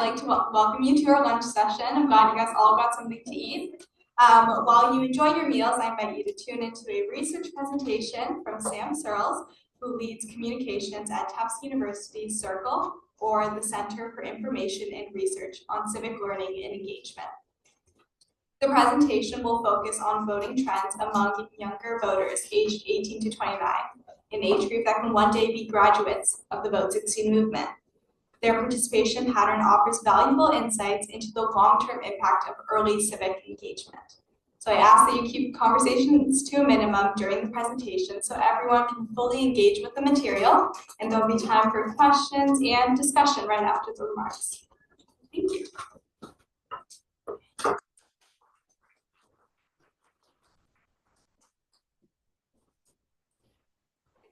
like to welcome you to our lunch session. I'm glad you guys all got something to eat. While you enjoy your meals, I invite you to tune into a research presentation from Sam Searles, who leads communications at Tufts University's Circle, or the Center for Information and Research on Civic Learning and Engagement. The presentation will focus on voting trends among younger voters aged 18 to 29, an age group that can one day be graduates of the Vote16 movement. Their participation pattern offers valuable insights into the long-term impact of early civic engagement. So I ask that you keep conversations to a minimum during the presentation so everyone can fully engage with the material, and there'll be time for questions and discussion right after the remarks. Thank you.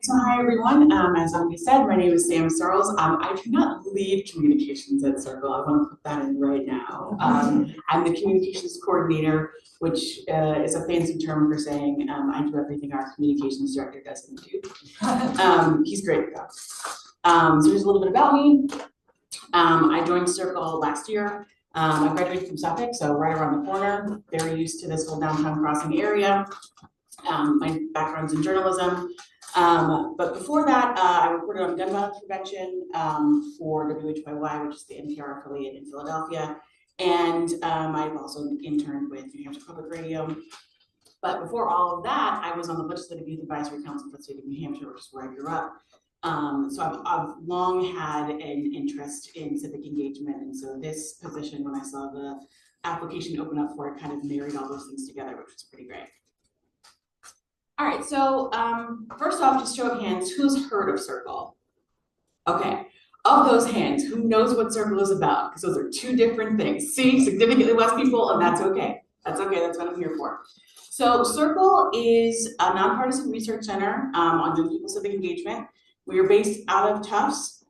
So hi everyone, as Amy said, my name is Sam Searles. I do not lead communications at Circle. I want to put that in right now. I'm the communications coordinator, which is a fancy term for saying I do everything our communications director doesn't do. He's great though. So here's a little bit about me. I joined Circle last year. I graduated from Suffolk, so right around the corner. Very used to this whole downtown crossing area. My background's in journalism. But before that, I reported on gun violence prevention for WHYY, which is the NPR affiliate in Philadelphia. And I've also interned with New Hampshire Public Radio. But before all of that, I was on the Legislative Youth Advisory Council for the state of New Hampshire, which is where I grew up. So I've long had an interest in civic engagement. And so this position, when I saw the application open up for it, kind of married all those things together, which was pretty great. All right, so first off, just show of hands, who's heard of Circle? Okay, of those hands, who knows what Circle is about? Because those are two different things. See, significantly less people, and that's okay. That's okay, that's what I'm here for. So Circle is a nonpartisan research center on young people civic engagement. We are based out of Tufts,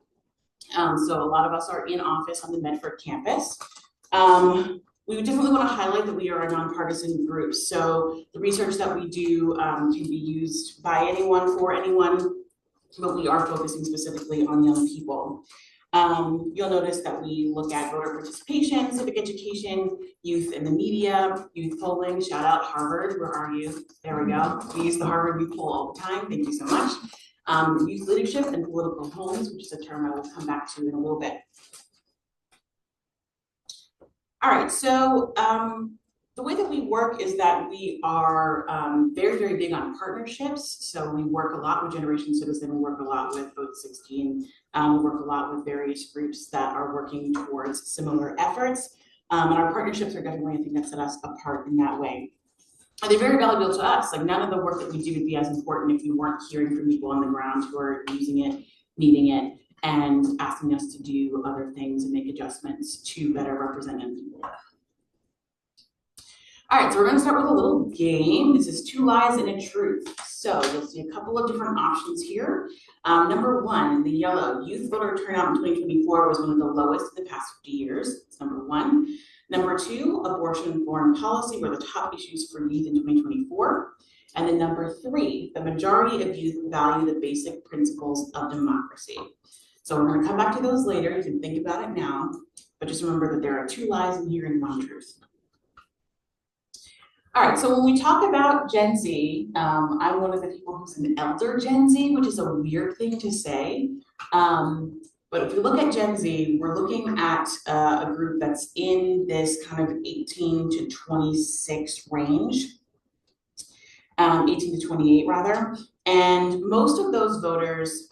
so a lot of us are in office on the Medford campus. We definitely want to highlight that we are a nonpartisan group. So the research that we do can be used by anyone, for anyone, but we are focusing specifically on young people. You'll notice that we look at voter participation, civic education, youth in the media, youth polling. Shout out Harvard, where are you? There we go. We use the Harvard We Poll all the time. Thank you so much. Youth leadership and political homes, which is a term I will come back to in a little bit. All right, so the way that we work is that we are very, very big on partnerships. So we work a lot with Generation Citizen, we work a lot with Vote16, we work a lot with various groups that are working towards similar efforts. And our partnerships are definitely a thing that set us apart in that way. And they're very valuable to us. Like none of the work that we do would be as important if we weren't hearing from people on the ground who are using it, needing it, and asking us to do other things and make adjustments to better represent young people. All right, so we're going to start with a little game. This is 2 lies and a truth. So you'll see a couple of different options here. Number 1, the yellow, youth voter turnout in 2024 was one of the lowest in the past 50 years. That's number 1. Number 2, abortion and foreign policy were the top issues for youth in 2024. And then number 3, the majority of youth value the basic principles of democracy. So we're going to come back to those later. You can think about it now, but just remember that there are 2 lies in here and 1 truth. All right, so when we talk about Gen Z, I'm one of the people who's an elder Gen Z, which is a weird thing to say. But if we look at Gen Z, we're looking at a group that's in this kind of 18 to 26 range, 18 to 28 rather. And most of those voters,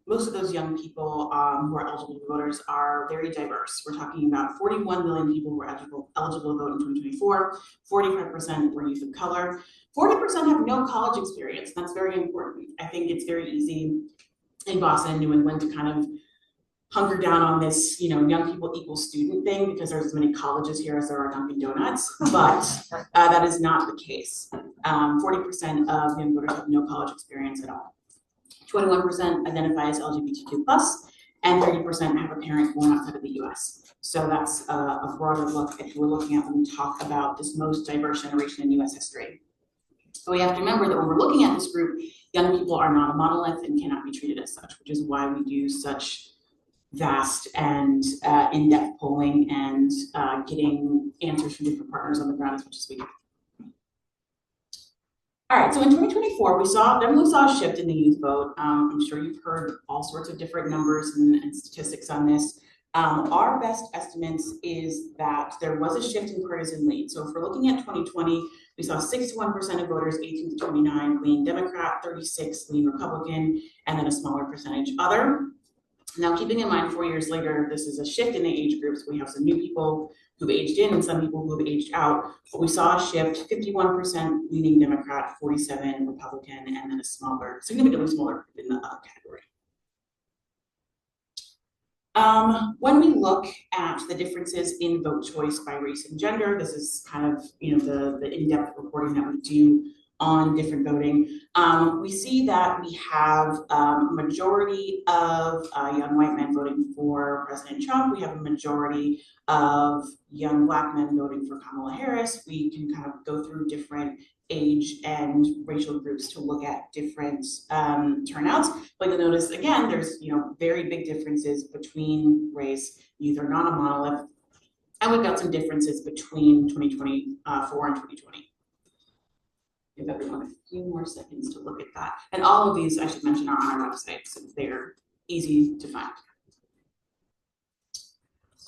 most of those young people who are eligible voters are very diverse. We're talking about 41 million people who were eligible to vote in 2024, 45% were youth of color, 40% have no college experience. That's very important. I think it's very easy in Boston, New England to kind of hunker down on this, you know, young people equal student thing because there's as many colleges here as there are Dunkin' Donuts, but that is not the case. 40% of young voters have no college experience at all. 21% identify as LGBTQ+, and 30% have a parent born outside of the US. So that's a broader look if we're looking at when we talk about this most diverse generation in US history. But we have to remember that when we're looking at this group, young people are not a monolith and cannot be treated as such, which is why we do such vast and in-depth polling and getting answers from different partners on the ground as much as we can. All right, so in 2024, we definitely saw a shift in the youth vote. I'm sure you've heard all sorts of different numbers and statistics on this. Our best estimates is that there was a shift in partisan lead. So if we're looking at 2020, we saw 61% of voters 18 to 29 lean Democrat, 36 lean Republican, and then a smaller percentage other. Now, keeping in mind 4 years later, this is a shift in the age groups. We have some new people who've aged in and some people who have aged out. But we saw a shift, 51% leaning Democrat, 47 Republican, and then a smaller, significantly smaller group in the other category. When we look at the differences in vote choice by race and gender, this is kind of the in-depth reporting that we do on different voting. We see that we have a majority of young white men voting for President Trump. We have a majority of young Black men voting for Kamala Harris. We can kind of go through different age and racial groups to look at different turnouts. But you'll notice again, there's very big differences between race. Youth are not a monolith, and we've got some differences between 2024 and 2020. Give everyone a few more seconds to look at that. And all of these, I should mention, are on our website, so they're easy to find.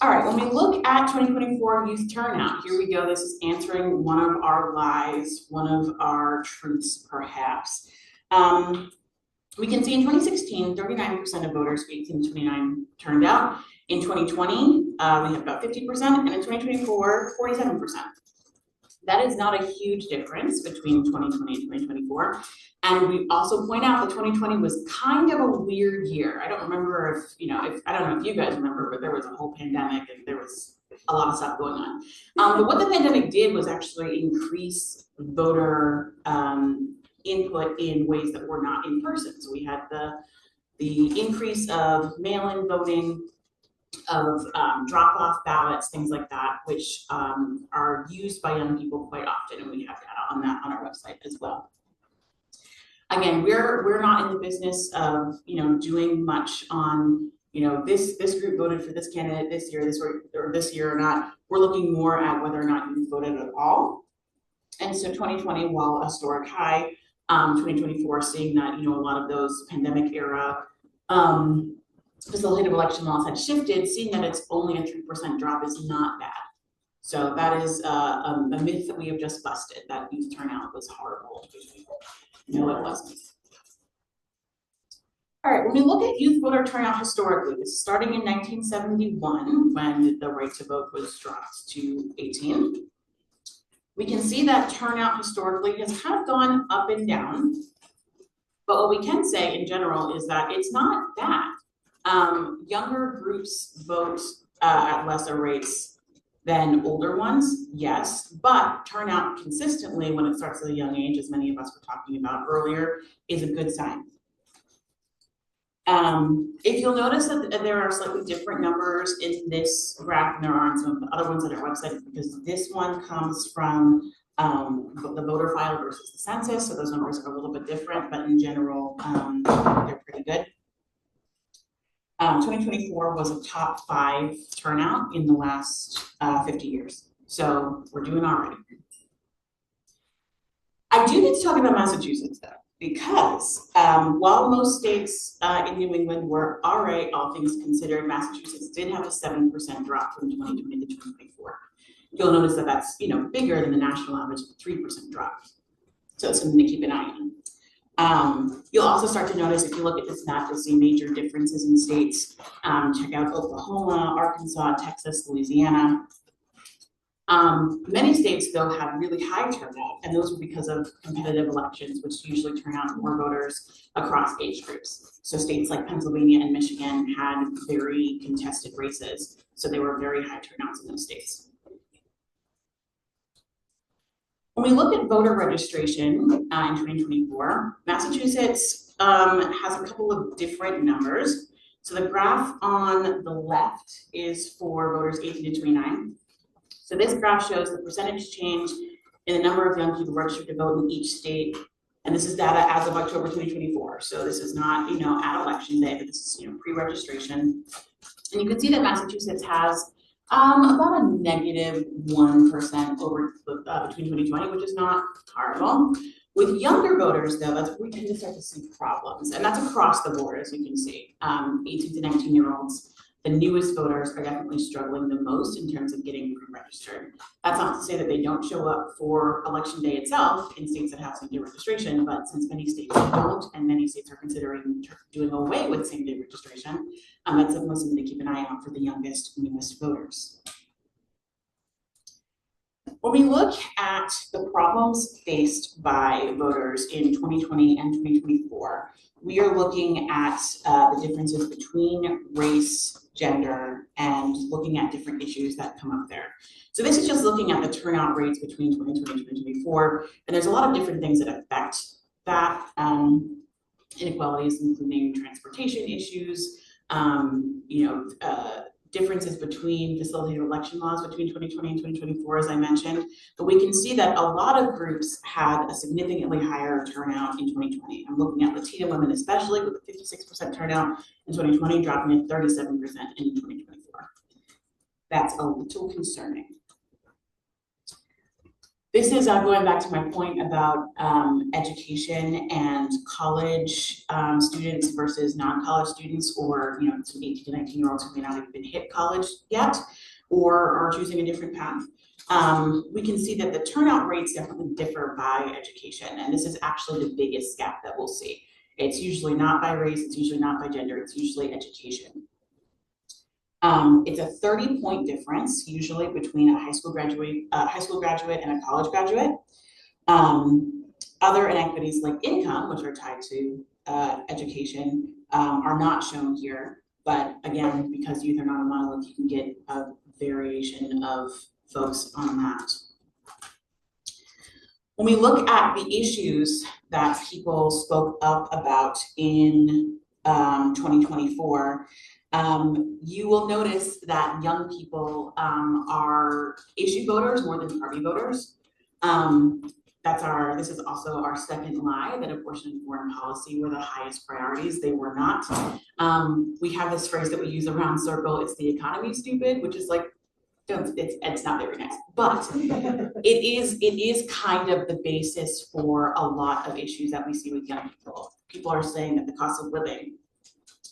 All right, when we look at 2024 youth turnout, here we go. This is answering one of our lies, one of our truths, perhaps. We can see in 2016, 39% of voters 18 to 29 turned out. In 2020, we had about 50%, and in 2024, 47%. That is not a huge difference between 2020 and 2024. And we also point out that 2020 was kind of a weird year. I don't remember if I don't know if you guys remember, but there was a whole pandemic and there was a lot of stuff going on. But what the pandemic did was actually increase voter input in ways that were not in person. So we had the increase of mail-in voting, of drop-off ballots, things like that, which are used by young people quite often, and we have data on that on our website as well. Again, we're not in the business of doing much on this group voted for this candidate this year or not. We're looking more at whether or not you voted at all. And so 2020, while a historic high, 2024 seeing that a lot of those pandemic era facilitative election laws had shifted, seeing that it's only a 3% drop is not bad. So that is a myth that we have just busted, that youth turnout was horrible. No, it wasn't. All right, when we look at youth voter turnout historically, this is starting in 1971 when the right to vote was dropped to 18. We can see that turnout historically has kind of gone up and down. But what we can say in general is that it's not bad. Younger groups vote at lesser rates than older ones, yes, but turnout consistently when it starts at a young age, as many of us were talking about earlier, is a good sign. If you'll notice that there are slightly different numbers in this graph and there are on some of the other ones on our website, because this one comes from the voter file versus the census, so those numbers are a little bit different, but in general, they're pretty good. 2024 was a top 5 turnout in the last 50 years. So we're doing all right. I do need to talk about Massachusetts though, because while most states in New England were all right, all things considered, Massachusetts did have a 7% drop from 2020 to 2024. You'll notice that that's bigger than the national average of a 3% drop. So it's something to keep an eye on. You'll also start to notice, if you look at this map, you'll see major differences in states. Check out Oklahoma, Arkansas, Texas, Louisiana. Many states, though, have really high turnout, and those were because of competitive elections, which usually turn out more voters across age groups. So states like Pennsylvania and Michigan had very contested races, so they were very high turnouts in those states. When we look at voter registration in 2024, Massachusetts has a couple of different numbers. So the graph on the left is for voters 18 to 29. So this graph shows the percentage change in the number of young people registered to vote in each state. And this is data as of October 2024. So this is not, at election day, but this is, pre-registration. And you can see that Massachusetts has about a -1% over between 2020, which is not horrible. With younger voters, though, that's where we tend to start to see problems, and that's across the board, as you can see. 18 to 19-year-olds, the newest voters are definitely struggling the most in terms of getting pre-registered. That's not to say that they don't show up for election day itself in states that have same-day registration, but since many states don't, and many states are considering doing away with same-day registration, that's definitely something to keep an eye out for the youngest, newest voters. When we look at the problems faced by voters in 2020 and 2024, we are looking at the differences between race, gender, and looking at different issues that come up there. So this is just looking at the turnout rates between 2020 and 2024, and there's a lot of different things that affect that. Inequalities, including transportation issues, differences between facilitated election laws between 2020 and 2024, as I mentioned, but we can see that a lot of groups had a significantly higher turnout in 2020. I'm looking at Latina women especially, with a 56% turnout in 2020, dropping to 37% in 2024. That's a little concerning. This is going back to my point about education and college students versus non-college students, or some 18 to 19-year-olds who may not have even hit college yet, or are choosing a different path. We can see that the turnout rates definitely differ by education, and this is actually the biggest gap that we'll see. It's usually not by race, it's usually not by gender, it's usually education. It's a 30-point difference usually between a high school graduate and a college graduate. Other inequities like income, which are tied to education, are not shown here. But again, because youth are not a monolith, you can get a variation of folks on that. When we look at the issues that people spoke up about in 2024, you will notice that young people are issue voters more than party voters. This is also our second lie, that abortion and foreign policy were the highest priorities. They were not. We have this phrase that we use around circle, it's the economy, stupid, which is like, it's not very nice, but it is kind of the basis for a lot of issues that we see with young people. People are saying that the cost of living,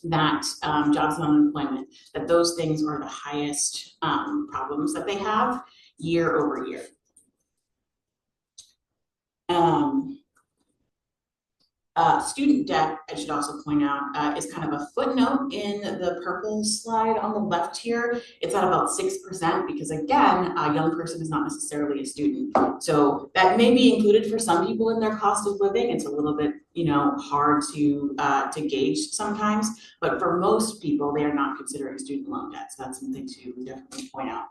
that jobs and unemployment, that those things are the highest problems that they have year over year. Student debt, I should also point out, is kind of a footnote in the purple slide on the left here. It's at about 6% because, again, a young person is not necessarily a student. So that may be included for some people in their cost of living. It's a little bit, hard to gauge sometimes, but for most people, they are not considering student loan debt. So that's something to definitely point out.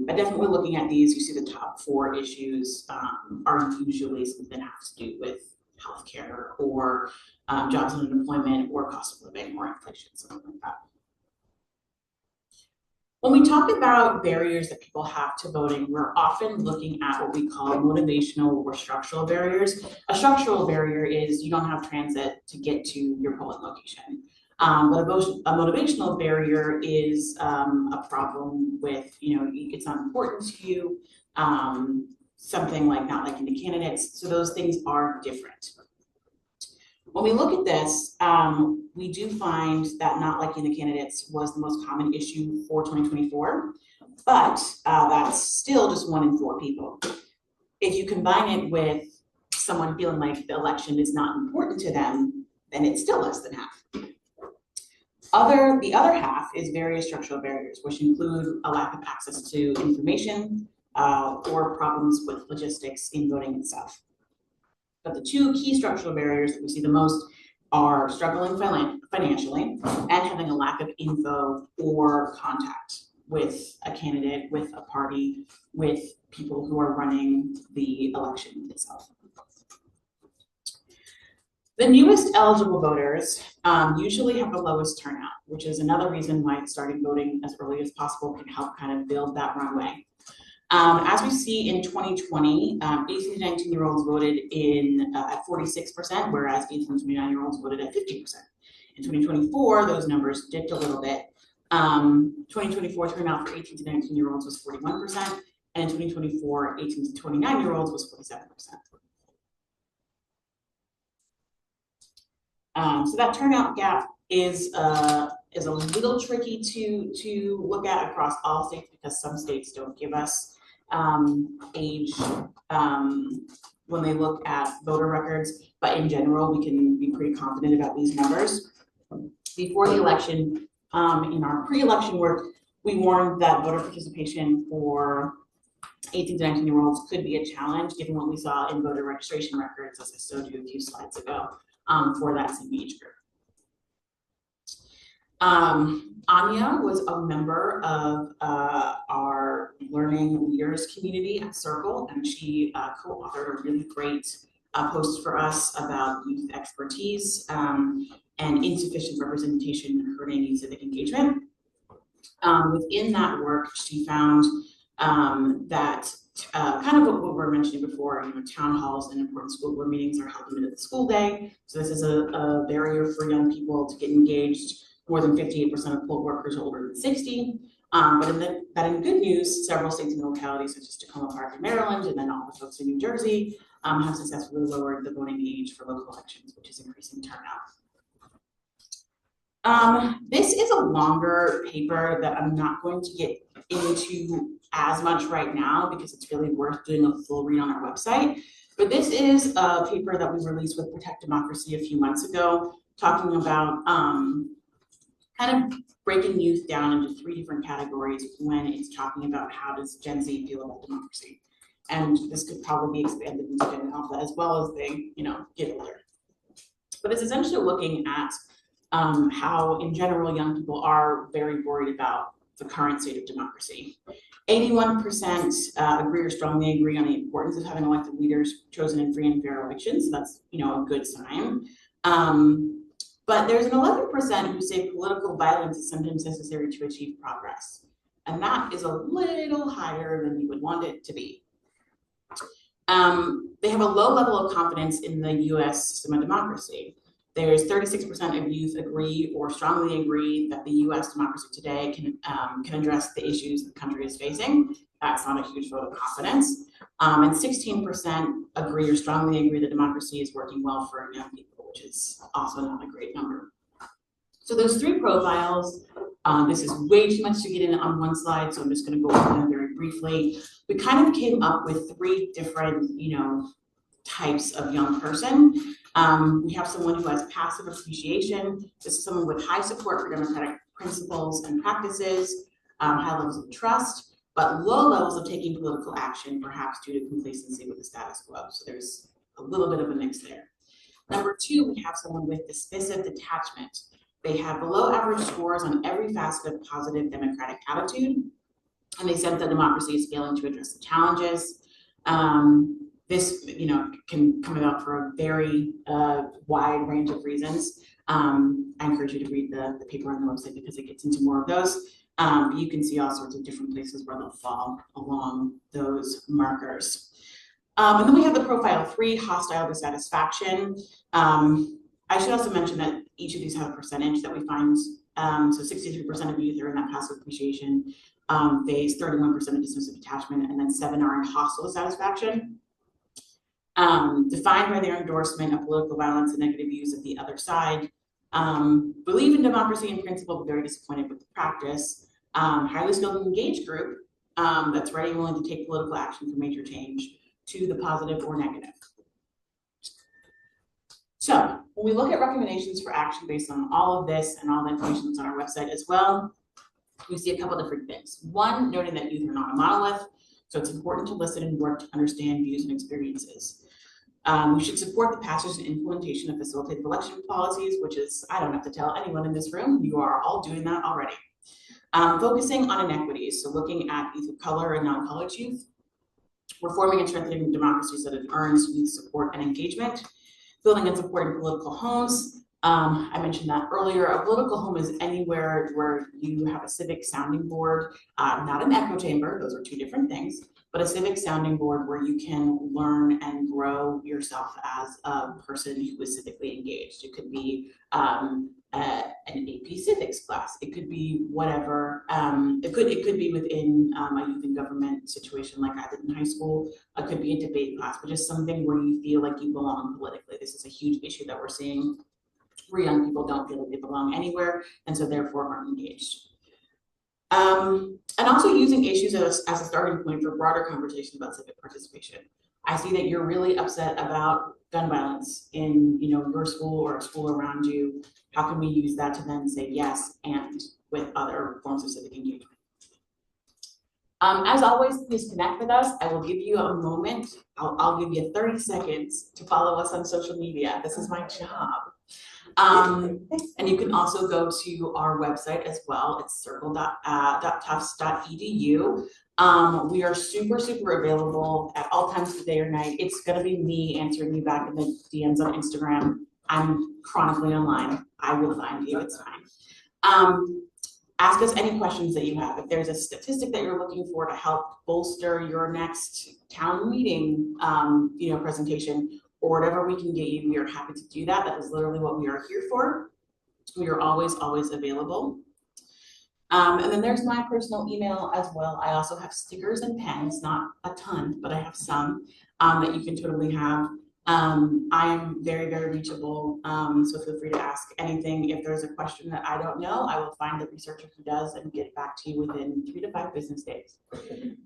But definitely looking at these, you see the top 4 issues are usually something that has to do with healthcare or jobs and unemployment or cost of living or inflation, something like that. When we talk about barriers that people have to voting, we're often looking at what we call motivational or structural barriers. A structural barrier is you don't have transit to get to your polling location. But a motivational barrier is a problem with, it's not important to you, something like not liking the candidates. So those things are different. When we look at this, we do find that not liking the candidates was the most common issue for 2024, but that's still just 1 in 4 people. If you combine it with someone feeling like the election is not important to them, then it's still less than half. The other half is various structural barriers, which include a lack of access to information or problems with logistics in voting itself. But the 2 key structural barriers that we see the most are struggling financially and having a lack of info or contact with a candidate, with a party, with people who are running the election itself. The newest eligible voters usually have the lowest turnout, which is another reason why starting voting as early as possible can help kind of build that runway. As we see in 2020, 18 to 19-year-olds voted at 46%, whereas 18 to 29-year-olds voted at 50%. In 2024, those numbers dipped a little bit. 2024 turnout for 18 to 19-year-olds was 41%, and in 2024, 18 to 29-year-olds was 47%. So that turnout gap is a little tricky to look at across all states because some states don't give us age when they look at voter records, but in general, we can be pretty confident about these numbers. Before the election, in our pre-election work, we warned that voter participation for 18 to 19-year-olds could be a challenge given what we saw in voter registration records, as I showed you a few slides ago, for that same age group. Anya was a member of our Learning Leaders community at Circle, and she co-authored a really great post for us about youth expertise and insufficient representation hurting youth civic engagement. Within that work, she found that kind of what we were mentioning before, town halls and important school board meetings are held in the school day. So this is a barrier for young people to get engaged. More than 58% of poll workers are older than 60. But in good news, several states and localities such as Tacoma Park in Maryland and then all the folks in New Jersey have successfully lowered the voting age for local elections, which is increasing turnout. This is a longer paper that I'm not going to get into as much right now because it's really worth doing a full read on our website. But this is a paper that we released with Protect Democracy a few months ago, talking about kind of breaking youth down into 3 different categories when it's talking about how does Gen Z feel about democracy. And this could probably be expanded into Gen Alpha as well as they, get older. But it's essentially looking at how, in general, young people are very worried about the current state of democracy. 81% agree or strongly agree on the importance of having elected leaders chosen in free and fair elections. So that's, a good sign. But there's an 11% who say political violence is sometimes necessary to achieve progress. And that is a little higher than you would want it to be. They have a low level of confidence in the US system of democracy. There's 36% of youth agree or strongly agree that the US democracy today can address the issues the country is facing. That's not a huge vote of confidence. And 16% agree or strongly agree that democracy is working well for young people, which is also not a great number. So those 3 profiles, this is way too much to get in on one slide, so I'm just going to go over them very briefly. We kind of came up with 3 different, types of young person. We have someone who has passive appreciation. This is someone with high support for democratic principles and practices, high levels of trust, but low levels of taking political action, perhaps due to complacency with the status quo. So there's a little bit of a mix there. Number 2, we have someone with dismissive detachment. They have below average scores on every facet of positive democratic attitude, and they sense that democracy is failing to address the challenges. This, can come about for a very wide range of reasons. I encourage you to read the paper on the website because it gets into more of those. You can see all sorts of different places where they'll fall along those markers. And then we have the profile 3, hostile dissatisfaction. I should also mention that each of these have a percentage that we find. So 63% of youth are in that passive appreciation phase, 31% of dismissive detachment, and then 7 are in hostile dissatisfaction. Defined by their endorsement of political violence and negative views of the other side, believe in democracy in principle, but very disappointed with the practice. Highly skilled and engaged group that's ready and willing to take political action for major change to the positive or negative. So when we look at recommendations for action based on all of this and all the information that's on our website as well, we see a couple different things. 1, noting that youth are not a monolith, so it's important to listen and work to understand views and experiences. We should support the passage and implementation of facilitated election policies, which is, I don't have to tell anyone in this room, you are all doing that already. Focusing on inequities, so looking at youth of color and non-college youth, reforming and strengthening democracy so that it earns youth support and engagement, building and supporting political homes, I mentioned that earlier. A political home is anywhere where you have a civic sounding board, not an echo chamber, those are two different things, but a civic sounding board where you can learn and grow yourself as a person who is civically engaged. It could be an AP civics class. It could be whatever. It could be within a youth and government situation like I did in high school. It could be a debate class, but just something where you feel like you belong politically. This is a huge issue that we're seeing where young people don't feel like they belong anywhere and so therefore aren't engaged. And also using issues as a starting point for broader conversation about civic participation. I see that you're really upset about gun violence in your school or a school around you. How can we use that to then say yes and with other forms of civic engagement? As always, please connect with us. I will give you a moment. I'll give you 30 seconds to follow us on social media. This is my job. And you can also go to our website as well. It's circle.tufts.edu. We are super available at all times of the day or night. It's going to be me answering you back in the DMs on Instagram. I'm chronically online. I will find you. It's fine. Ask us any questions that you have. If there's a statistic that you're looking for to help bolster your next town meeting, presentation, or whatever we can get you, we are happy to do that. That is literally what we are here for. We are always available. And then there's my personal email as well. I also have stickers and pens, not a ton, but I have some that you can totally have. I am very reachable, so feel free to ask anything. If there's a question that I don't know, I will find the researcher who does and get back to you within 3 to 5 business days.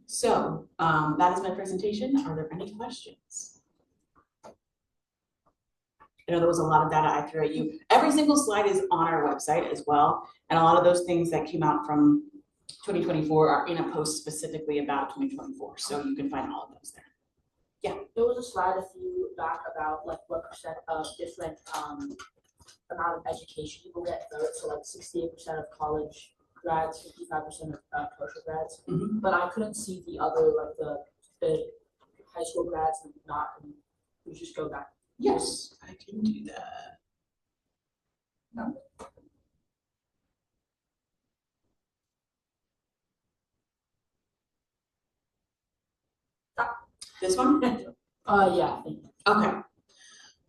So that is my presentation. Are there any questions? I know there was a lot of data I threw at you. Every single slide is on our website as well. And a lot of those things that came out from 2024 are in a post specifically about 2024. So you can find all of those there. Yeah. There was a slide a few back about like what percent of different amount of education people get votes. So like 68% of college grads, 55% of commercial grads. Mm-hmm. But I couldn't see the other like the high school grads and not. And we just go back. Yes, I can do that. No. This one? Yeah. Okay.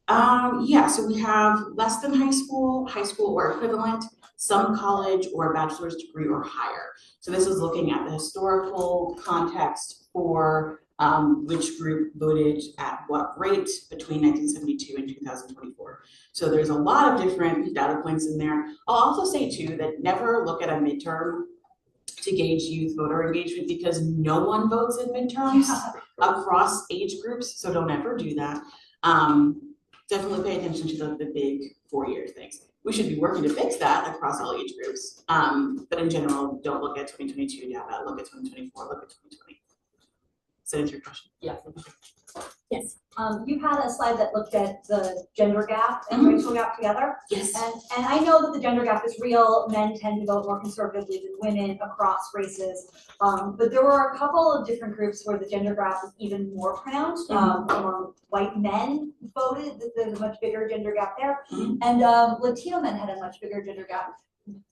Yeah, so we have less than high school or equivalent, some college or a bachelor's degree or higher. So this is looking at the historical context for which group voted at what rate between 1972 and 2024. So there's a lot of different data points in there. I'll also say too that never look at a midterm to gauge youth voter engagement because no one votes in midterms across age groups. So don't ever do that. Definitely pay attention to the big 4-year things. We should be working to fix that across all age groups. But in general, don't look at 2022 data, look at 2024, look at 2020. Does that answer your question? Yeah. Yes. You had a slide that looked at the gender gap and racial gap together. Yes. And I know that the gender gap is real. Men tend to vote more conservatively than women across races. But there were a couple of different groups where the gender gap is even more pronounced. Among white men voted, that there's a much bigger gender gap there. And Latino men had a much bigger gender gap.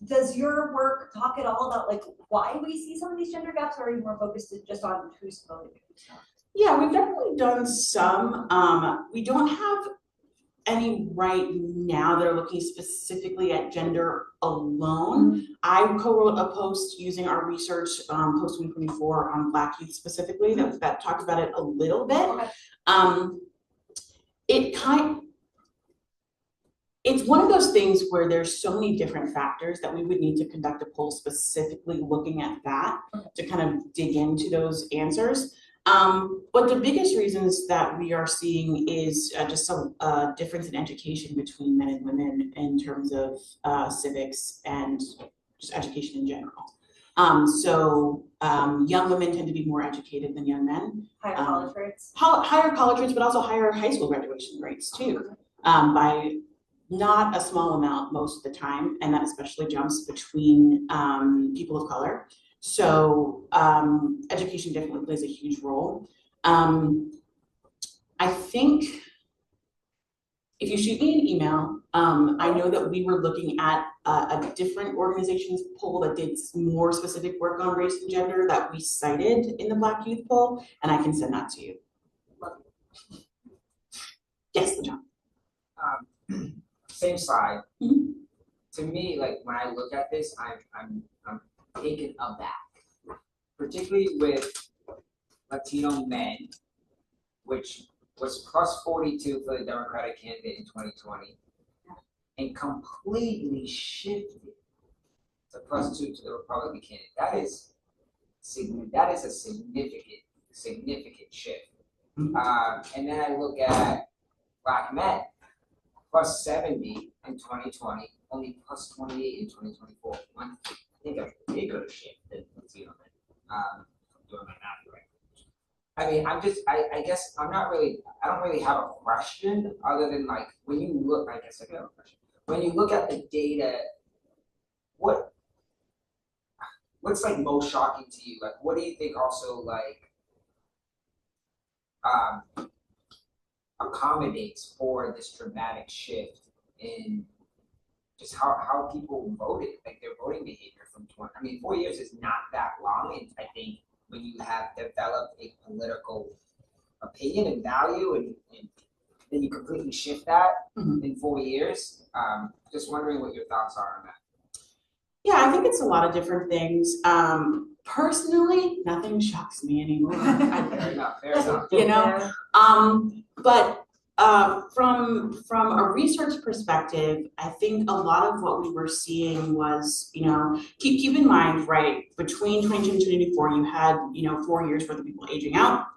Does your work talk at all about like why we see some of these gender gaps, or are you more focused just on who's voting? Yeah, we've definitely done some. We don't have any right now that are looking specifically at gender alone. I co-wrote a post using our research post 2024 on Black youth specifically that talked about it a little bit. Okay. It's one of those things where there's so many different factors that we would need to conduct a poll specifically looking at that to kind of dig into those answers. But the biggest reasons that we are seeing is just some difference in education between men and women in terms of civics and just education in general. So young women tend to be more educated than young men. Higher college rates. Higher college rates, but also higher high school graduation rates too, by not a small amount most of the time, and that especially jumps between people of color. So education definitely plays a huge role. I think If you shoot me an email, I know that we were looking at a different organization's poll that did more specific work on race and gender that we cited in the Black Youth poll, and I can send that to you. Yes, John. Same slide. Mhm. To me, like when I look at this, I'm taken aback, particularly with Latino men, which was plus 42 for the Democratic candidate in 2020, and completely shifted to plus 2 to the Republican candidate. That is a significant shift. And then I look at Black men, plus 70 in 2020, only plus 28 in 2024. I think a bigger shift than Latino men. I'm doing my math right. I mean, I guess I don't really have a question other than like, when you look, I guess I do have a question. When you look at the data, what's like most shocking to you? Like, what do you think also like, accommodates for this dramatic shift in just how people voted, like their voting behavior from 20, I mean, 4 years is not that long, and I think when you have developed a political opinion and value and then you completely shift that in 4 years, just wondering what your thoughts are on that. Yeah, I think it's a lot of different things. Personally, nothing shocks me anymore. Fair enough. You know, but from a research perspective, I think a lot of what we were seeing was, you know, keep in mind, right, between 2022 and 2024, you had, you know, 4 years worth of people aging out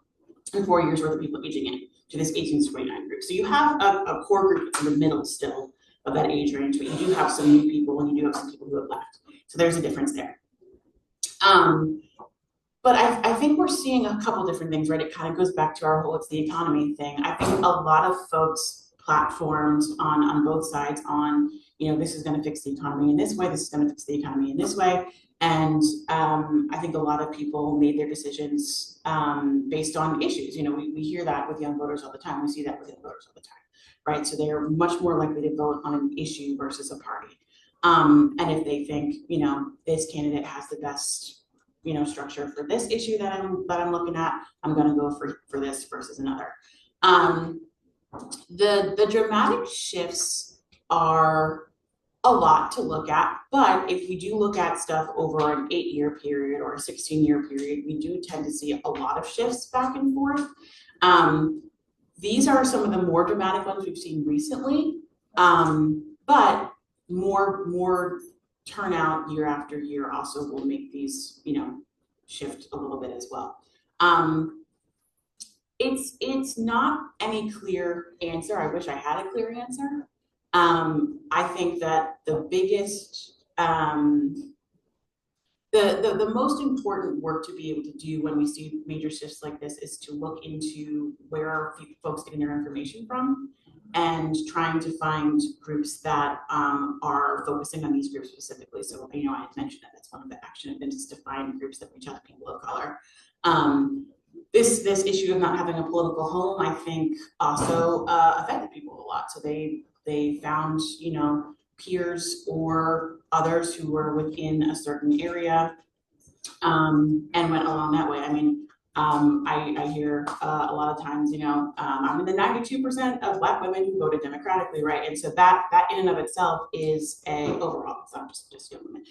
and 4 years worth of people aging in to this 18 to 29 group. So you have a core group that's in the middle still of that age range, but you do have some new people and you do have some people who have left. So there's a difference there. But I think we're seeing a couple different things, right? It kind of goes back to our whole, it's the economy thing. I think a lot of folks platformed on both sides on, you know, this is going to fix the economy in this way, this is going to fix the economy in this way. And I think a lot of people made their decisions based on issues. You know, we hear that with young voters all the time. We see that with young voters all the time, right? So they are much more likely to vote on an issue versus a party. And if they think, you know, this candidate has the best, you know, structure for this issue that I'm looking at, I'm going to go for this versus another. The dramatic shifts are a lot to look at, but if we do look at stuff over an 8-year period or a 16-year period, we do tend to see a lot of shifts back and forth. These are some of the more dramatic ones we've seen recently, but more turnout year after year also will make these, you know, shift a little bit as well. It's not any clear answer. I wish I had a clear answer. I think that the biggest, the most important work to be able to do when we see major shifts like this is to look into where are folks getting their information from, and trying to find groups that are focusing on these groups specifically. So, you know, I had mentioned that that's one of the action items, to find groups that reach out to people of color. This issue of not having a political home, I think, also affected people a lot. So they found, you know, peers or others who were within a certain area and went along that way. I mean, I hear a lot of times, you know, I'm in the 92% of Black women who voted democratically, right? And so that in and of itself is overall, it's not just young women.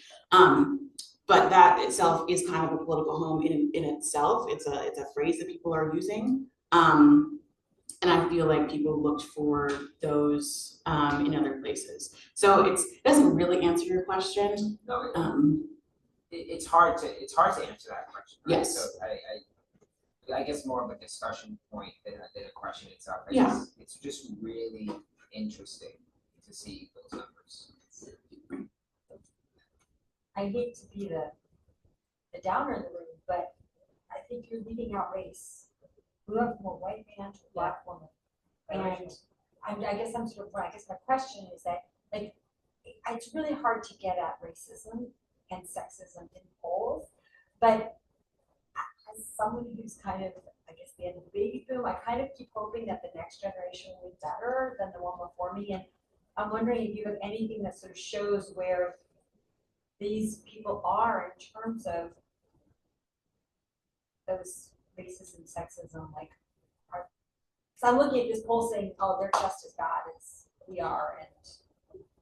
But that itself is kind of a political home in itself. It's a phrase that people are using. And I feel like people looked for those in other places. So it doesn't really answer your question. No, it's hard to answer that question. Right? Yes. So I guess more of a discussion point than a question itself. It's just really interesting to see those numbers. I hate to be the downer in the room, but I think you're leaving out race. We have more white man to Black woman, and I guess my question is that, like, it's really hard to get at racism and sexism in polls, but as someone who's kind of, I guess, the end of the baby boom. I kind of keep hoping that the next generation will be better than the one before me. And I'm wondering if you have anything that sort of shows where these people are in terms of those racism, sexism, like, so I'm looking at this poll saying, oh, they're just as bad as we are, and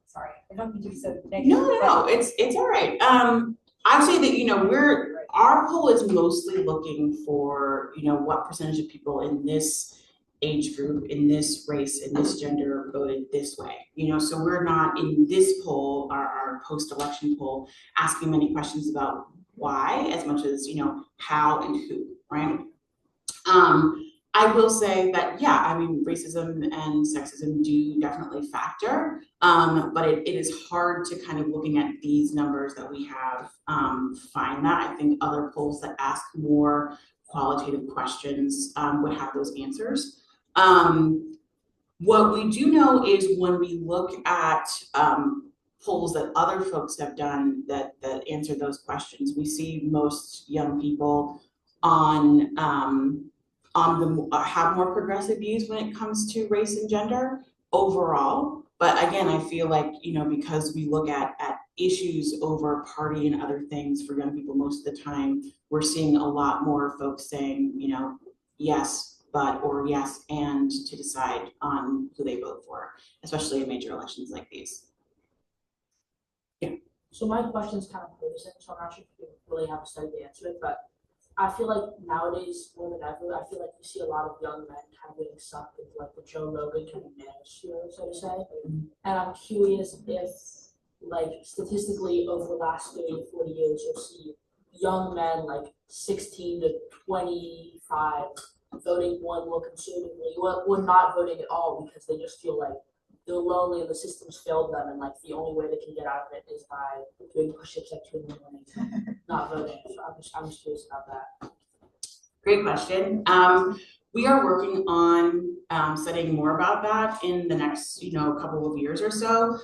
sorry, I don't mean to be so negative. No, it's all right. I'd say that, our poll is mostly looking for, what percentage of people in this age group, in this race, in this gender voted this way. So we're not in this poll, our post-election poll, asking many questions about why as much as, how and who, right? I will say that, yeah, I mean, racism and sexism do definitely factor, but it is hard to kind of looking at these numbers that we have, find that. I think other polls that ask more qualitative questions would have those answers. What we do know is when we look at polls that other folks have done that answer those questions, we see most young people have more progressive views when it comes to race and gender overall. But again, I feel like, because we look at issues over party and other things for young people most of the time, we're seeing a lot more folks saying, yes, but, or yes, and to decide on who they vote for, especially in major elections like these. Yeah. So my question is kind of posing, so I'm not sure if you really have a study to answer it, but I feel like nowadays more than ever, I feel like you see a lot of young men kind of getting sucked into like the Joe Rogan kind of manosphere, so to say. And I'm curious if, like, statistically over the last 30 to 40 years, you'll see young men like 16 to 25 voting more conservatively, or not voting at all because they just feel like they're lonely and the system's failed them, and like the only way they can get out of it is by doing push-ups at 2 in the morning, not voting. So I'm just curious about that. Great question. We are working on studying more about that in the next, couple of years or so.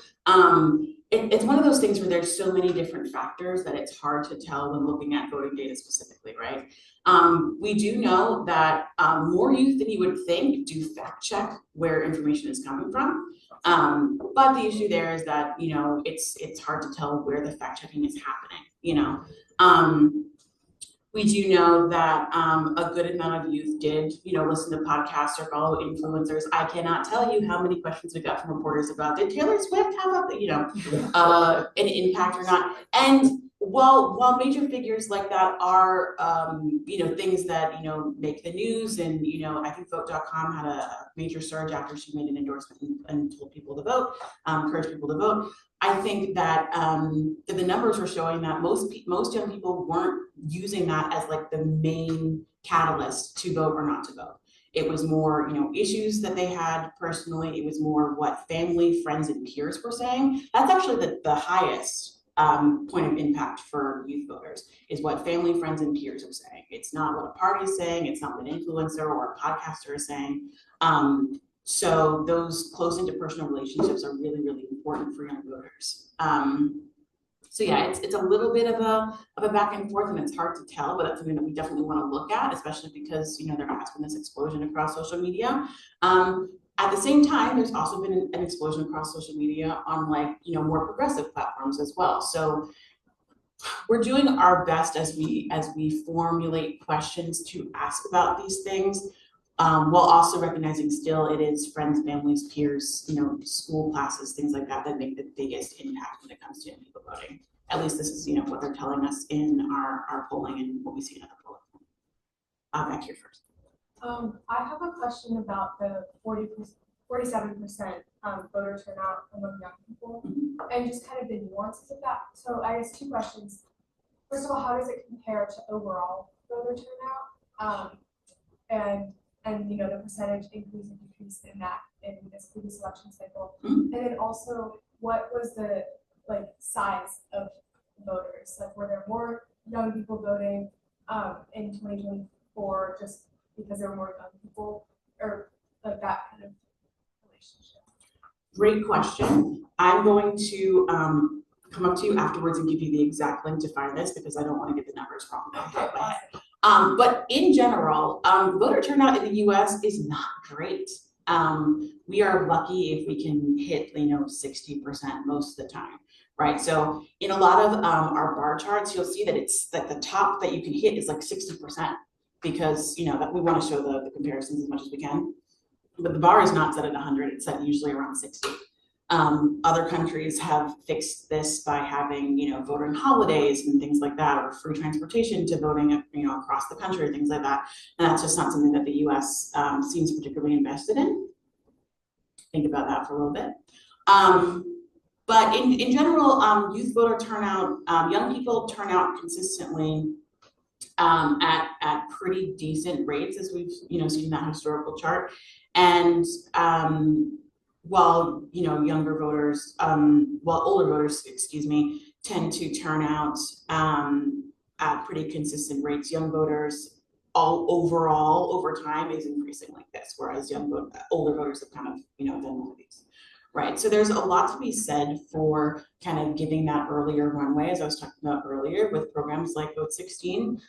It's one of those things where there's so many different factors that it's hard to tell when looking at voting data specifically, right? We do know that more youth than you would think do fact check where information is coming from. But the issue there is that, it's hard to tell where the fact checking is happening, We do know that a good amount of youth did, listen to podcasts or follow influencers. I cannot tell you how many questions we got from reporters about, did Taylor Swift have an impact or not? And while major figures like that are, things that, make the news, and, I think Vote.com had a major surge after she made an endorsement and told people to vote, encouraged people to vote. I think that the numbers were showing that most young people weren't using that as like the main catalyst to vote or not to vote. It was more, issues that they had personally. It was more what family, friends, and peers were saying. That's actually the highest point of impact for youth voters, is what family, friends, and peers are saying. It's not what a party is saying. It's not what an influencer or a podcaster is saying. So those close interpersonal relationships are really, really important for young voters. So yeah, it's a little bit of a back and forth, and it's hard to tell, but that's something that we definitely want to look at, especially because, there has been this explosion across social media. At the same time, there's also been an explosion across social media on more progressive platforms as well. So we're doing our best as we formulate questions to ask about these things, while also recognizing still it is friends, families, peers, school classes, things like that make the biggest impact when it comes to young people voting. At least this is, what they're telling us in our polling and what we see in other polling. Back here first. I have a question about the 47% voter turnout among young people, and just kind of the nuances of that. So I guess two questions. First of all, how does it compare to overall voter turnout? And the percentage increase and decrease in that in this previous election cycle. And then also, what was the size of voters? Like, were there more young people voting in 2024 just because there were more young people, or like that kind of relationship? Great question. I'm going to come up to you afterwards and give you the exact link to find this, because I don't want to get the numbers wrong. But in general, voter turnout in the US is not great. We are lucky if we can hit, 60% most of the time, right? So in a lot of our bar charts, you'll see that it's that the top that you can hit is like 60% because, that we want to show the comparisons as much as we can. But the bar is not set at 100, it's set usually around 60. Other countries have fixed this by having, voting holidays and things like that, or free transportation to voting, across the country, things like that. And that's just not something that the US seems particularly invested in. Think about that for a little bit. But in general, youth voter turnout, young people turn out consistently at pretty decent rates, as we've seen that historical chart. And while younger voters, while older voters, tend to turn out at pretty consistent rates, young voters overall over time is increasing like this, whereas older voters have kind of done one of these. Right, so there's a lot to be said for kind of giving that earlier runway, as I was talking about earlier, with programs like Vote16.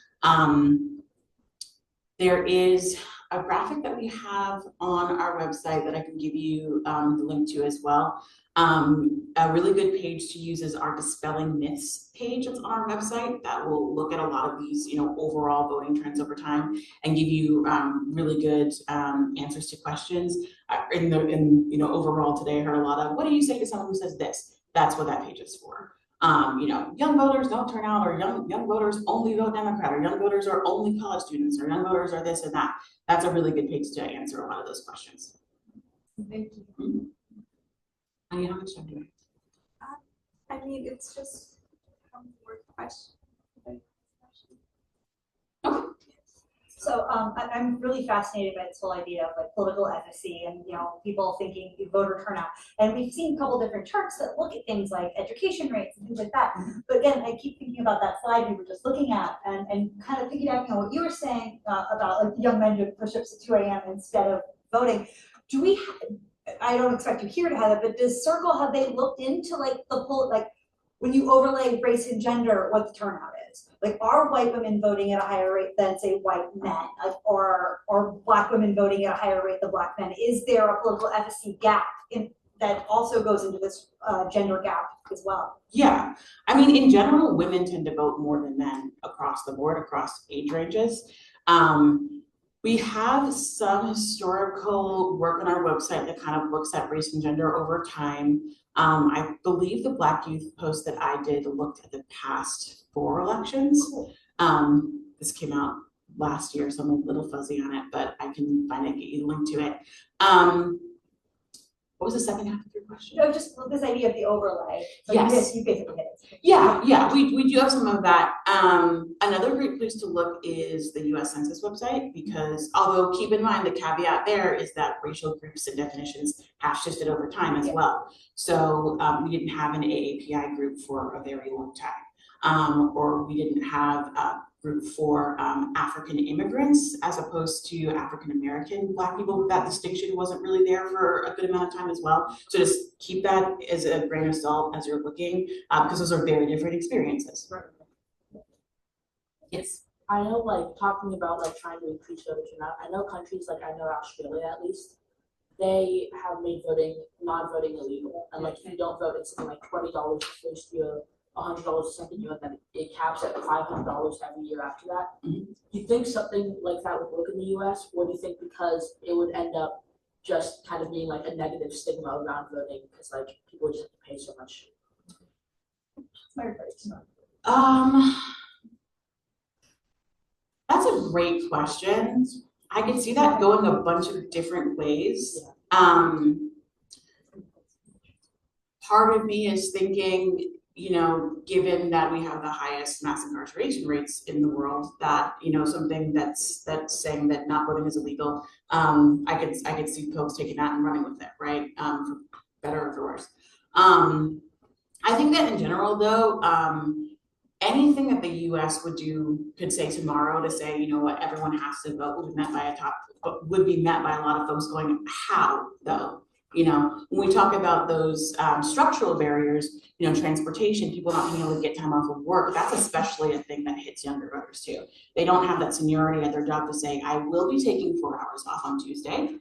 There is a graphic that we have on our website that I can give you the link to as well. A really good page to use is our Dispelling Myths page that's on our website that will look at a lot of these, overall voting trends over time and give you really good answers to questions. Overall today I heard a lot of, what do you say to someone who says this? That's what that page is for. Young voters don't turn out, or young voters only vote Democrat, or young voters are only college students, or young voters are this and that. That's a really good page to answer a lot of those questions. Thank you. Mm-hmm. How much time do I mean, it's just more questions. Okay. So I'm really fascinated by this whole idea of like political efficacy and people thinking voter turnout. And we've seen a couple different charts that look at things like education rates and things like that. But again, I keep thinking about that slide we were just looking at and kind of piggybacking on what you were saying about like young men doing push-ups at 2 a.m. instead of voting. Do we? I don't expect you here to have it, but does Circle, have they looked into like when you overlay race and gender, what the turnout is? Like, are white women voting at a higher rate than, say, white men? Like, or black women voting at a higher rate than black men? Is there a political efficacy gap that also goes into this gender gap as well? Yeah, I mean, in general, women tend to vote more than men across the board, across age ranges. We have some historical work on our website that kind of looks at race and gender over time. I believe the Black Youth post that I did looked at the past 4 elections. This came out last year, so I'm a little fuzzy on it, but I can find it, get you the link to it. What was the second half of your question? No, just this idea of the overlay. So yes. You basically hit it. Yeah, we do have some of that. Another great place to look is the US Census website, because although keep in mind the caveat there is that racial groups and definitions have shifted over time as well. So we didn't have an AAPI group for a very long time, or we didn't have a group for African immigrants as opposed to African American Black people. That distinction wasn't really there for a good amount of time as well. So just keep that as a grain of salt as you're looking, because those are very different experiences. Right. Yes. I know, like, talking about like trying to increase voter turnout, I know countries like, I know Australia at least, they have made non-voting illegal, and like if you don't vote, it's something like $20 the first year, $100 the second year, and then it caps at $500 every year after that. Mm-hmm. Do you think something like that would work in the US, or do you think because it would end up just kind of being like a negative stigma around voting because like people just have to pay so much? That's a great question. I can see that going a bunch of different ways. Part of me is thinking, given that we have the highest mass incarceration rates in the world, that, something that's saying that not voting is illegal, I could see folks taking that and running with it, right? For better or for worse. I think that in general, though, anything that the U.S. could say tomorrow to say, what, everyone has to vote would be met by a lot of folks going, how though? You know, when we talk about those structural barriers, you know, transportation, people not being able to get time off of work, that's especially a thing that hits younger voters too. They don't have that seniority at their job to say, I will be taking 4 hours off on Tuesday,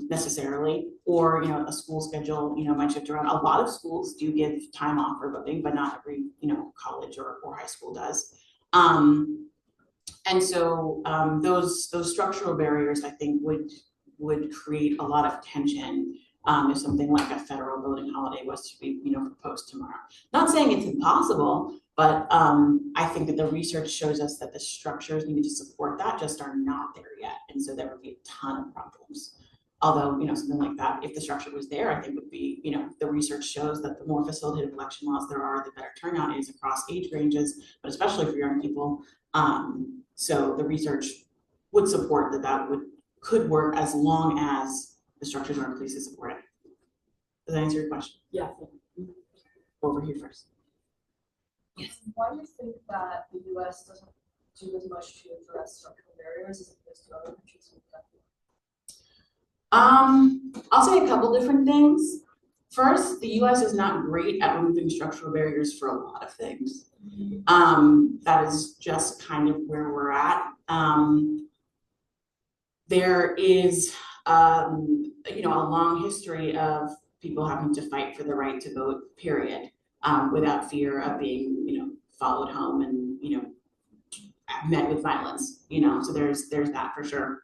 necessarily, or, you know, a school schedule, you know, might shift around. A lot of schools do give time off for voting, but not every, you know, college or high school does. And so those structural barriers, I think, would create a lot of tension if something like a federal voting holiday was to be, you know, proposed tomorrow. Not saying it's impossible, but I think that the research shows us that the structures needed to support that just are not there yet, and so there would be a ton of problems. Although, you know, something like that, if the structure was there, I think would be, you know, the research shows that the more facilitated election laws there are, the better turnout is across age ranges, but especially for young people. So the research would support that could work as long as the structures are in place to support it. Does that answer your question? Yeah. Over here first. Yes. Why do you think that the US doesn't do as much to address structural barriers as opposed to other countries? I'll say a couple different things. First, the US is not great at removing structural barriers for a lot of things. That is just kind of where we're at. There is, you know, a long history of people having to fight for the right to vote, period, without fear of being, you know, followed home and, you know, met with violence, you know, so there's that for sure.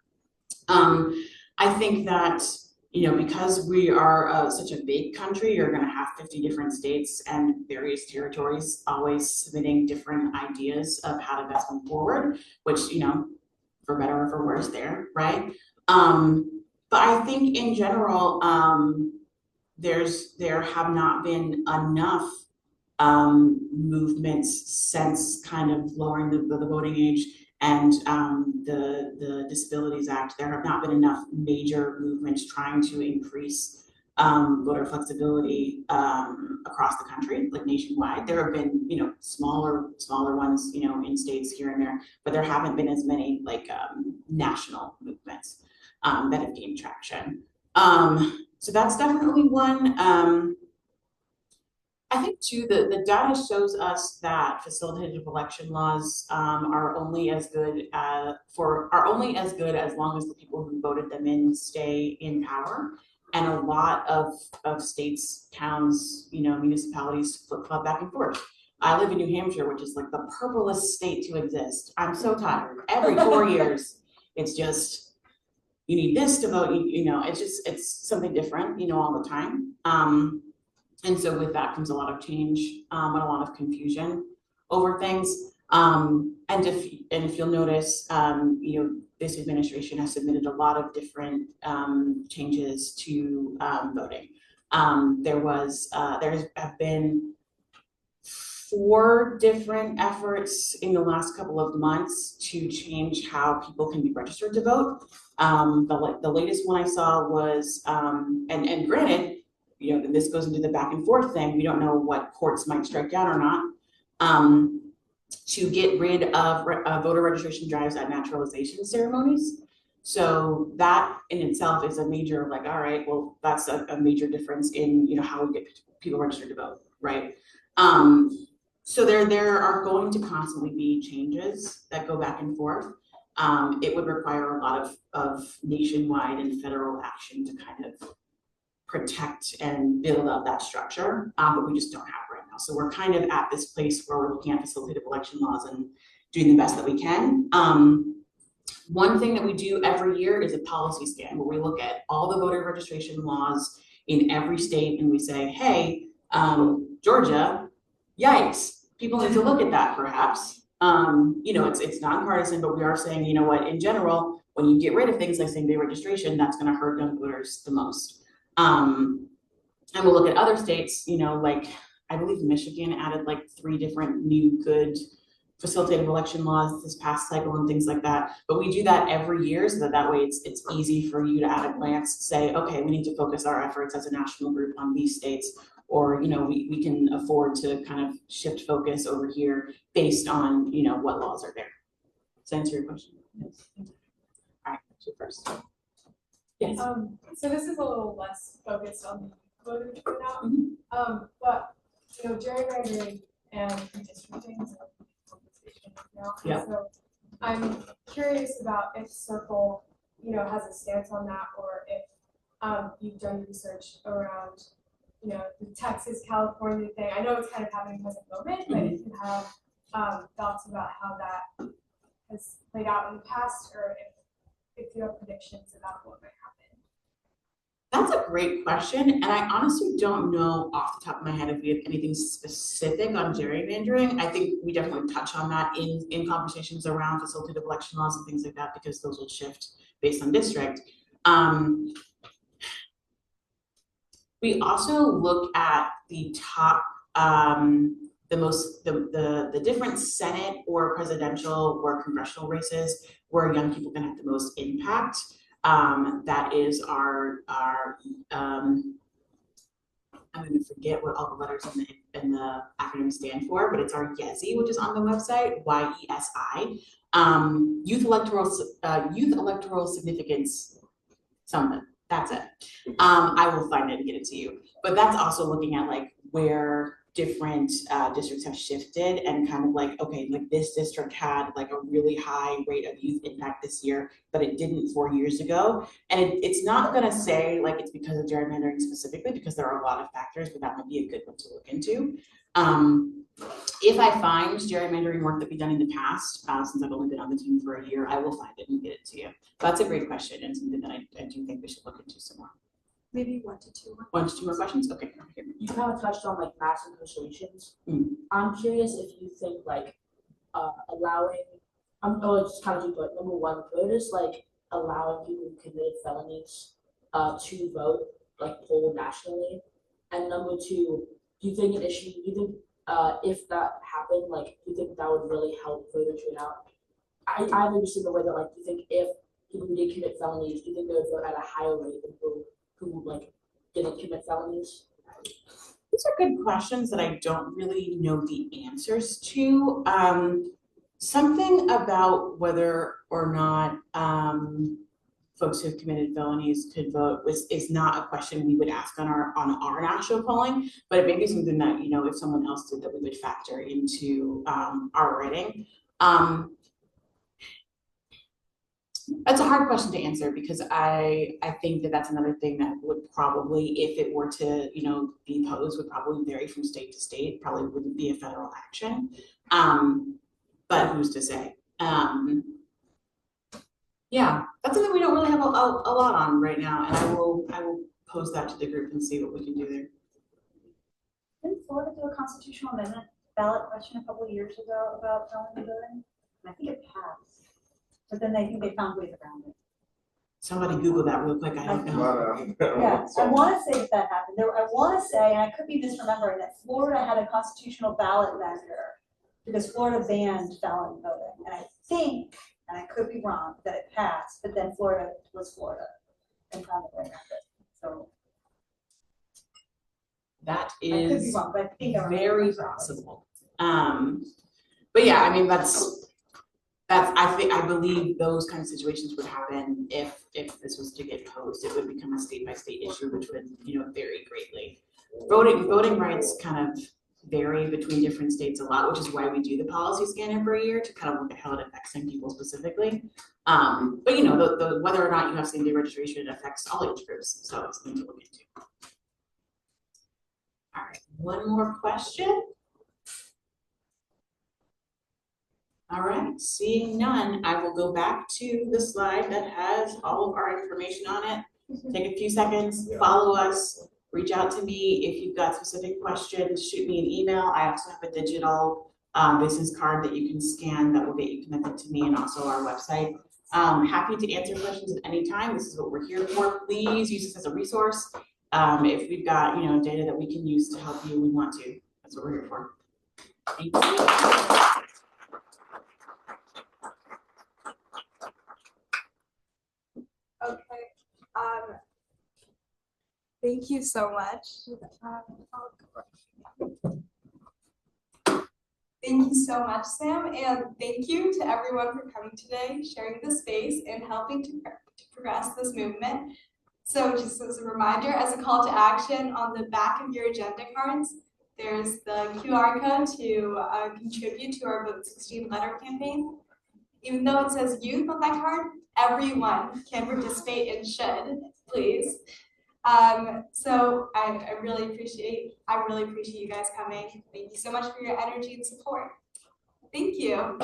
I think that, you know, because we are such a big country, you're going to have 50 different states and various territories always submitting different ideas of how to best move forward, which, you know, for better or for worse there, right? But I think in general, there have not been enough movements since kind of lowering the voting age and the Disabilities Act. There have not been enough major movements trying to increase voter flexibility across the country, like nationwide. There have been, you know, smaller ones, you know, in states here and there, but there haven't been as many like national movements that have gained traction. So that's definitely one. I think too, the data shows us that facilitative election laws are only as good as long as the people who voted them in stay in power. And a lot of states, towns, you know, municipalities flip-flop back and forth. I live in New Hampshire, which is like the purplest state to exist. I'm so tired. Every 4 years, it's just, you need this to vote, you know, it's something different, you know, all the time. And so with that comes a lot of change and a lot of confusion over things. And if you'll notice, you know, this administration has submitted a lot of different changes to voting. There have been 4 different efforts in the last couple of months to change how people can be registered to vote. The latest one I saw was, and granted, you know, this goes into the back and forth thing. We don't know what courts might strike down or not. To get rid of voter registration drives at naturalization ceremonies. So that in itself is a major, like, all right, well, that's a major difference in, you know, how we get people registered to vote, right? So there are going to constantly be changes that go back and forth. It would require a lot of nationwide and federal action to kind of protect and build up that structure, but we just don't have it right now. So we're kind of at this place where we're looking at facilitative election laws and doing the best that we can. One thing that we do every year is a policy scan where we look at all the voter registration laws in every state and we say, hey, Georgia, yikes, people need to look at that perhaps. You know, it's nonpartisan, but we are saying, you know what, in general, when you get rid of things like same-day registration, that's going to hurt young voters the most. And we'll look at other states, you know, like I believe Michigan added like 3 different new good facilitative election laws this past cycle and things like that. But we do that every year so that way it's easy for you to at a glance say, okay, we need to focus our efforts as a national group on these states, or, you know, we can afford to kind of shift focus over here based on, you know, what laws are there. Does that answer your question? Yes. All right, you first. Yes. So this is a little less focused on the voter turnout. But, you know, gerrymandering and redistricting is a conversation now. And Yeah. so I'm curious about if Circle, you know, has a stance on that, or if you've done research around, you know, the Texas, California thing. I know it's kind of happening at the moment, but if you have thoughts about how that has played out in the past, or if you have predictions about what might happen. That's a great question, and I honestly don't know off the top of my head if we have anything specific on gerrymandering. I think we definitely touch on that in conversations around facilitative election laws and things like that, because those will shift based on district. We also look at the top, the different Senate or presidential or congressional races where young people can have the most impact. That is our I'm going to forget what all the letters in the acronym stand for, but it's our YESI, which is on the website, YESI. Youth electoral significance, something. That's it. I will find it and get it to you. But that's also looking at like where different districts have shifted and kind of like, okay, like this district had like a really high rate of youth impact this year, but it didn't 4 years ago. And it's not gonna say like it's because of gerrymandering specifically, because there are a lot of factors, but that might be a good one to look into. If I find gerrymandering work that we've done in the past, since I've only been on the team for a year, I will find it and get it to you. That's a great question and something that I do think we should look into some more. Maybe 1 to 2 more. 1 to 2 more questions? Okay. You kind of touched on like mass incarcerations. Mm. I'm curious if you think like allowing, just kind of do but number one, voters like allowing people who committed felonies to vote, like poll nationally, and number two, do you think if that happened, like do you think that would really help voter turnout? I'm interested in the way that like do you think if people who did commit felonies, do you think they would vote at a higher rate than people who like didn't commit felonies? These are good questions that I don't really know the answers to. Something about whether or not folks who have committed felonies could vote is not a question we would ask on our national polling, but it may be something that, you know, if someone else did, that we would factor into our writing. That's a hard question to answer because I think that that's another thing that would probably, if it were to, you know, be posed, would probably vary from state to state. Probably wouldn't be a federal action, but who's to say? Yeah, that's something we don't really have a lot on right now, and I will pose that to the group and see what we can do there. Didn't Florida do a constitutional amendment ballot question a couple of years ago about felony voting? And I think it passed. But then I think they found ways around it. Somebody Google that real quick. I don't know. Yeah, I want to say that happened. I want to say, and I could be misremembering, that Florida had a constitutional ballot measure because Florida banned felony voting. And I think, and I could be wrong, that it passed, but then Florida was Florida and found a way around it. So that I could be is wrong, but I think I very possible. But yeah, I mean I believe those kind of situations would happen if this was to get posed. It would become a state by state issue, which would, you know, vary greatly. Voting rights kind of vary between different states a lot, which is why we do the policy scan every year to kind of look at how it affects some people specifically. But you know, the whether or not you have same day registration, it affects all age groups, so it's something to look into. All right, one more question. All right, seeing none, I will go back to the slide that has all of our information on it. Take a few seconds, follow us, reach out to me if you've got specific questions, shoot me an email. I also have a digital business card that you can scan that will get you connected to me and also our website. Happy to answer questions at any time. This is what we're here for. Please use this as a resource. If we've got, you know, data that we can use to help you, we want to. That's what we're here for. Thank you. Okay. Thank you so much. Thank you so much, Sam, and thank you to everyone for coming today, sharing the space, and helping to progress this movement. So just as a reminder, as a call to action, on the back of your agenda cards, there's the QR code to contribute to our Vote 16 letter campaign. Even though it says youth on that card, everyone can participate and should, please. So I really appreciate you guys coming. Thank you so much for your energy and support. Thank you.